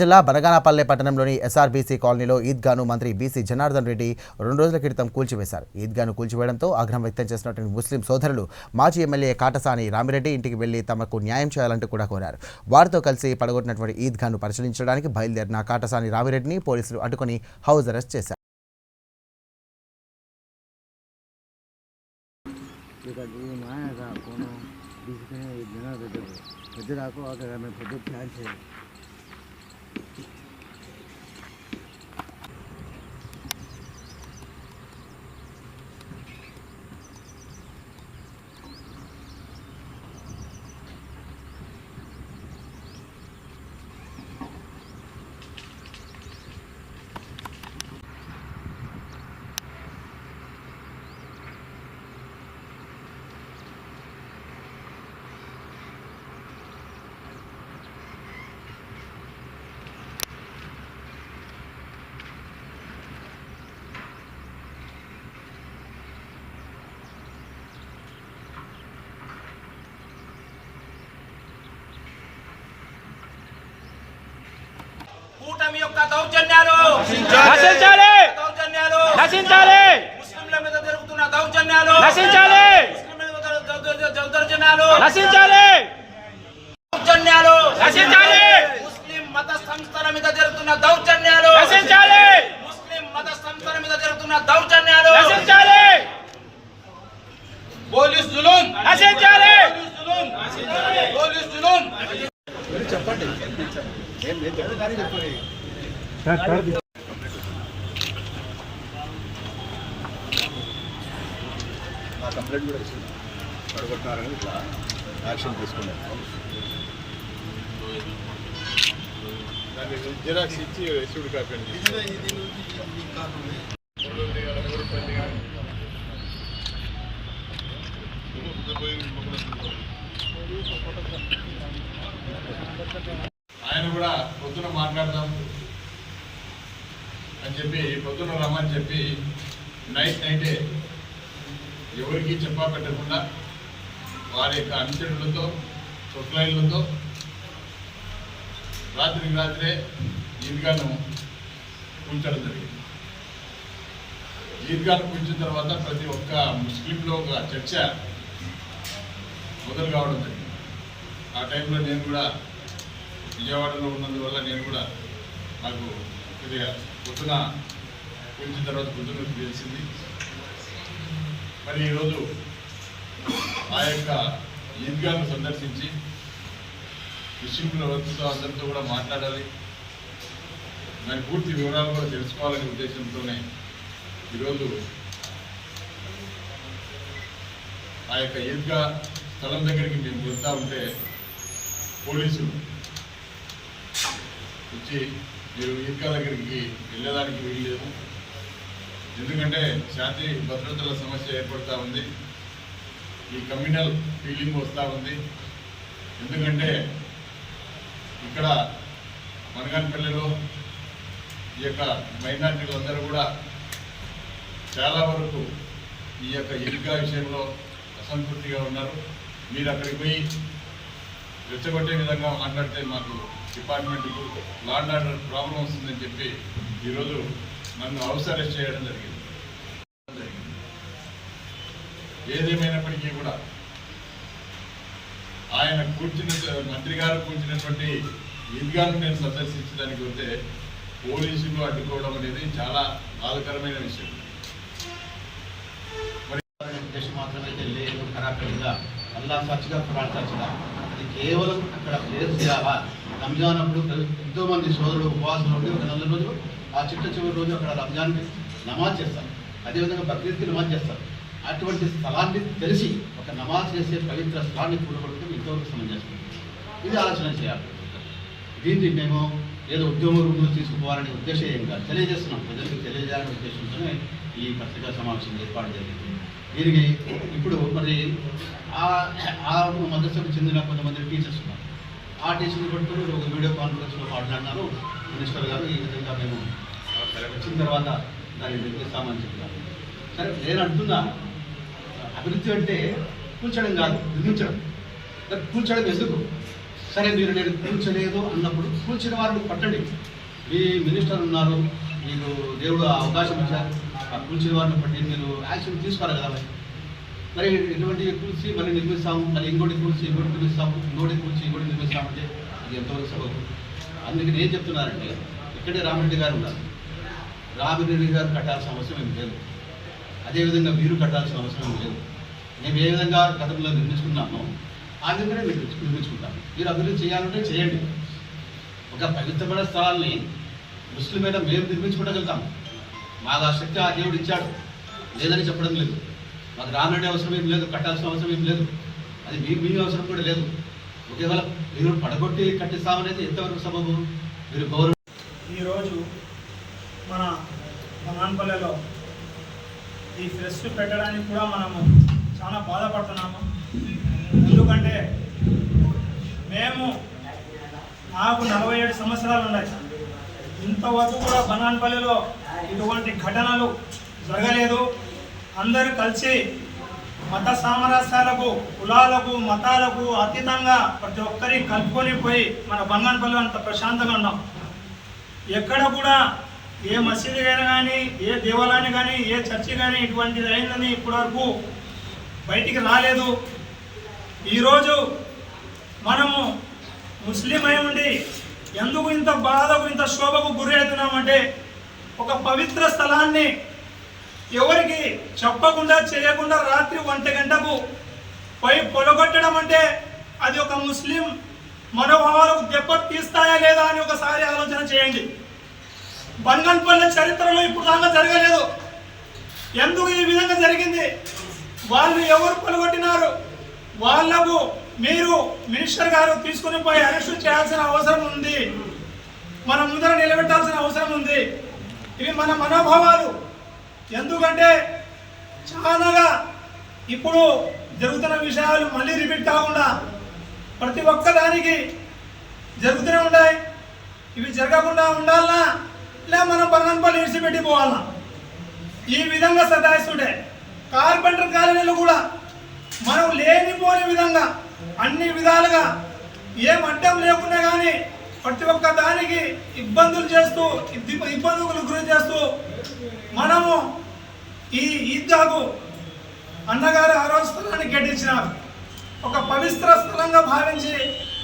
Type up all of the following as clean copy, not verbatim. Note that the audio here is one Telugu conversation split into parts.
జిల్లా బనగానపల్లె పట్టణంలోని ఎస్ఆర్బీసీ కాలనీలో ఈద్గాను మంత్రి బీసీ జనార్దన్ రెడ్డి 2 రోజుల క్రితం కూల్చివేశారు. ఈద్గాను కూల్చివేయడంతో ఆగ్రహం వ్యక్తం చేసినటువంటి ముస్లిం సోదరులు మాజీ ఎమ్మెల్యే కాటసాని రామిరెడ్డి ఇంటికి వెళ్లి తమకు న్యాయం చేయాలంటూ కూడా కోరారు. వారితో కలిసి పడగొట్టినటువంటి ఈద్గాను పరిశీలించడానికి బయలుదేరిన కాటసాని రామిరెడ్డిని పోలీసులు అడ్డుకొని హౌస్ అరెస్ట్ చేశారు. కూటమి యొక్క దౌర్జన్యాలు నశించాలి నశించాలి ముస్లింల మీద జరుగుతున్న దౌర్జన్యాలు నశించాలి ముస్లింల మీద దౌర్జన్యాలు నశించాలి దౌర్జన్యాలు నశించాలి ముస్లిం మత సంస్థల మీద జరుగుతున్న దౌర్జన్యాలు నశించాలి ముస్లిం మత సంస్థల మీద జరుగుతున్న దౌర్జన్యాలు నశించాలి పోలీస్ జులుం నశించాలి పోలీస్ జులుం చెప్పండి నా కంప్లైంట్ కూడా ఇచ్చింది పడగొట్టినారని ఇట్లా యాక్షన్ తీసుకున్నారు. దాన్ని జిరాక్స్ ఇచ్చి ఎస్యూడ్ కాపీ ఆయన కూడా పొద్దున మాట్లాడదాం అని చెప్పి పొద్దున రమ్మని చెప్పి నైటే ఎవరికి చెప్పా పెట్టకుండా వారి యొక్క అనుచరులతో సొట్లైన్లతో రాత్రే ఈద్గాను కూల్చడం జరిగింది. ఈద్గాను కూల్చిన తర్వాత ప్రతి ఒక్క ముస్లింలో ఒక చర్చ మొదలు కావడం జరిగింది. ఆ టైంలో నేను కూడా విజయవాడలో ఉన్నందువల్ల నేను కూడా నాకు కొద్దిగా పొద్దున కూల్చిన తర్వాత పొద్దున తెలిసింది. మరి ఈరోజు ఆ యొక్క ఈద్గాను సందర్శించి ముస్లింల వద్దతో అందరితో కూడా మాట్లాడాలి, దాని పూర్తి వివరాలు కూడా తెలుసుకోవాలనే ఉద్దేశంతోనే ఈరోజు ఆ యొక్క ఈద్గా స్థలం దగ్గరికి మేము వెళ్తూ ఉంటే పోలీసులు వచ్చి మీరు ఈద్గా దగ్గరికి వెళ్ళడానికి వీల్లేదు, ఎందుకంటే శాంతి భద్రతల సమస్య ఏర్పడుతూ ఉంది, ఈ కమ్యూనల్ ఫీలింగ్ వస్తూ ఉంది. ఎందుకంటే ఇక్కడ మనగానపల్లిలో ఈ యొక్క మైనారిటీలందరూ కూడా చాలా వరకు ఈ యొక్క ఈద్గా విషయంలో అసంతృప్తిగా ఉన్నారు. మీరు అక్కడికి పోయి రెచ్చగొట్టే విధంగా మాట్లాడితే మాకు డిపార్ట్మెంట్కు లా అండ్ ఆర్డర్ ప్రాబ్లం వస్తుందని చెప్పి ఈరోజు నన్ను హౌస్ అరెస్ట్ చేయడం జరిగింది. ఏదేమైనప్పటికీ కూడా ఆయన మంత్రి గారు కూర్చున్నటువంటి ఈద్గాను నేను సందర్శించడానికి వస్తే పోలీసులు అడ్డుకోవడం అనేది చాలా బాధాకరమైన విషయం. ఉద్దేశం మాత్రమైతే లేదు, ఖరాఖరిగా అల్లా సచ్చిగా ఖురాన్ సచ్చిగా అది కేవలం అక్కడ ప్లేస్ చేయాలా. రంజాన్ అప్పుడు ఎంతోమంది సోదరులు ఉపవాసం ఉండి ఒక 4 రోజులు ఆ చివరి రోజు అక్కడ రంజాన్కి నమాజ్ చేస్తారు, అదేవిధంగా బక్రీద్కి నమాజ్ చేస్తారు. అటువంటి స్థలాన్ని తెలిసి ఒక నమాజ్ చేసే పవిత్ర స్థలాన్ని కూడగొట్టడం ఇంతవరకు సమంజసం. ఇది ఆలోచన చేయాలి. దీన్ని మేము ఏదో ఉద్యమ రూపంలో తీసుకుపోవాలనే ఉద్దేశం ఏం కాదు, తెలియజేస్తున్నాం, ప్రజలకు తెలియజేయాలనే ఉద్దేశంతోనే ఈ పత్రికా సమావేశం ఏర్పాటు జరిగింది. దీనికి ఇప్పుడు మరి ఆ మద్దతుకు చెందిన కొంతమంది టీచర్స్ ఉన్నారు. ఆ టీచర్ని పట్టుకుని ఒక వీడియో కాన్ఫరెన్స్లో మాట్లాడినారు మినిస్టర్ గారు. ఈ విధంగా మేము వచ్చిన తర్వాత దాన్ని నిర్మిస్తామని చెప్పినారు. సరే, నేను అంటున్నా అభివృద్ధి అంటే కూల్చడం కాదు, నిర్మించడం. కూల్చడం ఎందుకు? సరే మీరు నేను కూల్చలేదు అన్నప్పుడు కూల్చిన వారిని పట్టండి. మీ మినిస్టర్ ఉన్నారు, మీకు దేవుడు అవకాశం ఇచ్చారు, ఆ కూల్చిన వారిని పట్టి మీరు యాక్షన్ తీసుకోవాలి కదా. మరి ఇటువంటి కూల్చి మళ్ళీ నిర్మిస్తాము, మళ్ళీ ఇంకోటి కూల్చి ఇంకోటి నిర్మిస్తాము, ఇంకోటి కూల్చి ఇంకోటి నిర్మిస్తామంటే అది ఎంతవరకు సబబు? అందుకే నేను చెప్తున్నానంటే ఇక్కడే రామిరెడ్డి గారు ఉన్నారు. రామిరెడ్డి గారు కట్టాల్సిన అవసరం ఏం లేదు, అదేవిధంగా మీరు కట్టాల్సిన అవసరం ఏం లేదు. మేము ఏ విధంగా గతంలో నిర్మించుకున్నామో ఆ విధంగానే నిర్మించుకుంటాం. మీరు అభివృద్ధి చేయాలంటే చేయండి. ఒక పవిత్రమైన స్థలాన్ని ముస్లిమైన మేము నిర్మించుకోగలుగుతాం. మాకు ఆ శక్తి ఆ దేవుడు ఇచ్చాడు, లేదని చెప్పడం లేదు. మాకు రానడే అవసరం ఏం లేదు, కట్టాల్సిన అవసరం ఏం లేదు, అది మీ అవసరం కూడా లేదు. ఒకవేళ మీరు పడగొట్టి కట్టిస్తామనేది ఎంతవరకు సబబు? మీరు ఈరోజు మన బనాన్పల్లెలో ఈ ఫ్రెష్ పెట్టడానికి కూడా మనము చాలా బాధపడుతున్నాము. ఎందుకంటే నాకు 47 సంవత్సరాలు ఉన్నాయి. ఇంతవరకు కూడా బనాన్పల్లిలో ఇటువంటి ఘటనలు జరగలేదు. అందరూ కలిసి మత సామరస్యాలకు, కులాలకు, మతాలకు అతీతంగా ప్రతి ఒక్కరి కలుపుకొని పోయి మన బనాన్పల్లిలో అంత ప్రశాంతంగా ఉన్నాం. ఎక్కడ కూడా ఏ మసీదు అయినా కానీ, ఏ దేవాలయాన్ని కానీ, ఏ చర్చి కానీ ఇటువంటిది అయిందని ఇప్పటివరకు బయటికి రాలేదు. ఈరోజు మనము ముస్లిం అయి ఉండి ఎందుకు ఇంత బాధకు, ఇంత శోభకు గురి అవుతున్నామంటే, ఒక పవిత్ర స్థలాన్ని ఎవరికి చెప్పకుండా చేయకుండా రాత్రి 1 గంటకు పోయి పొలగొట్టడం అంటే అది ఒక ముస్లిం మనోభావాలకు దెబ్బ తీస్తాయా లేదా అని ఒకసారి ఆలోచన చేయండి. బనాన్పల్లె చరిత్రలో ఇప్పుడు దాకా జరగలేదు. ఎందుకు ఈ విధంగా జరిగింది? వాళ్ళు ఎవరు పొలగొట్టినారు? వాళ్లకు మీరు మినిస్టర్ గారు తీసుకుని పోయి అరెస్టు చేయాల్సిన అవసరం ఉంది, మన ముందర నిలబెట్టాల్సిన అవసరం ఉంది. ఇవి మన మనోభావాలు. ఎందుకంటే చాలాగా ఇప్పుడు జరుగుతున్న విషయాలు మళ్ళీ రిపీట్ కాకుండా ప్రతి ఒక్కదానికి జరుగుతూనే ఉన్నాయి. ఇవి జరగకుండా ఉండాలన్నా లే మనం బనాన్పల్లి ఇడిచిపెట్టి పోవాలన్నా ఈ విధంగా సతాయిస్తుంటే, కార్పెంటర్ కాలనీలు కూడా మనం లేనిపోని విధంగా అన్ని విధాలుగా ఏం అడ్డం లేకుండా కానీ ప్రతి ఒక్క దానికి ఇబ్బందులు చేస్తూ, ఇబ్బందులకు గురి చేస్తూ మనము ఈ ఈద్గాకు అన్నగారు ఆ రోజు స్థలాన్ని కేటాయించినారు. ఒక పవిత్ర స్థలంగా భావించి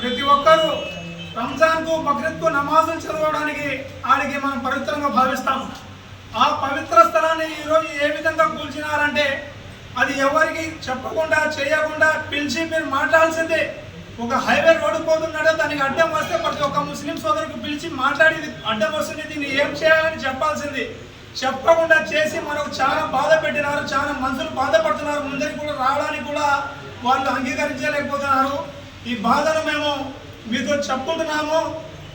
ప్రతి ఒక్కరూ రంజాన్కు, బక్రీద్కు నమాజులు చదవడానికి ఆడికి మనం పవిత్రంగా భావిస్తాము. ఆ పవిత్ర స్థలాన్ని ఈరోజు ఏ విధంగా కూల్చినారంటే అది ఎవరికి చెప్పకుండా చేయకుండా పిలిచి మీరు మాట్లాడాల్సిందే. ఒక హైవే రోడ్డు పోతున్నాడో దానికి అడ్డం వస్తే ప్రతి ఒక్క ముస్లిం సోదరుకు పిలిచి మాట్లాడి అడ్డం వస్తుంది, దీన్ని ఏం చేయాలని చెప్పాల్సింది. చెప్పకుండా చేసి మనకు చాలా బాధ పెట్టినారు. చాలా మనుషులు బాధపడుతున్నారు. ముందరికి కూడా రావడానికి కూడా వాళ్ళు అంగీకరించలేకపోతున్నారు. ఈ బాధను మేము మీతో చెప్పుకుంటున్నాము.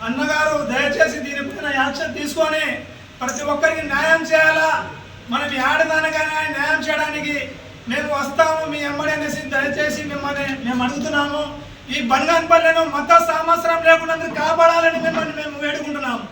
అన్నగారు దయచేసి దీనిపైన యాక్షన్ తీసుకొని ప్రతి ఒక్కరికి న్యాయం చేయాలా. మనం ఆడదానికైనా న్యాయం చేయడానికి మేము వస్తాము మీ ఎమ్మడి అనేసి దయచేసి మిమ్మల్ని మేము అడుగుతున్నాము. ఈ బనాన్పల్లెను మత సామస్రం లేకుండా కాపాడాలని మిమ్మల్ని మేము వేడుకుంటున్నాము.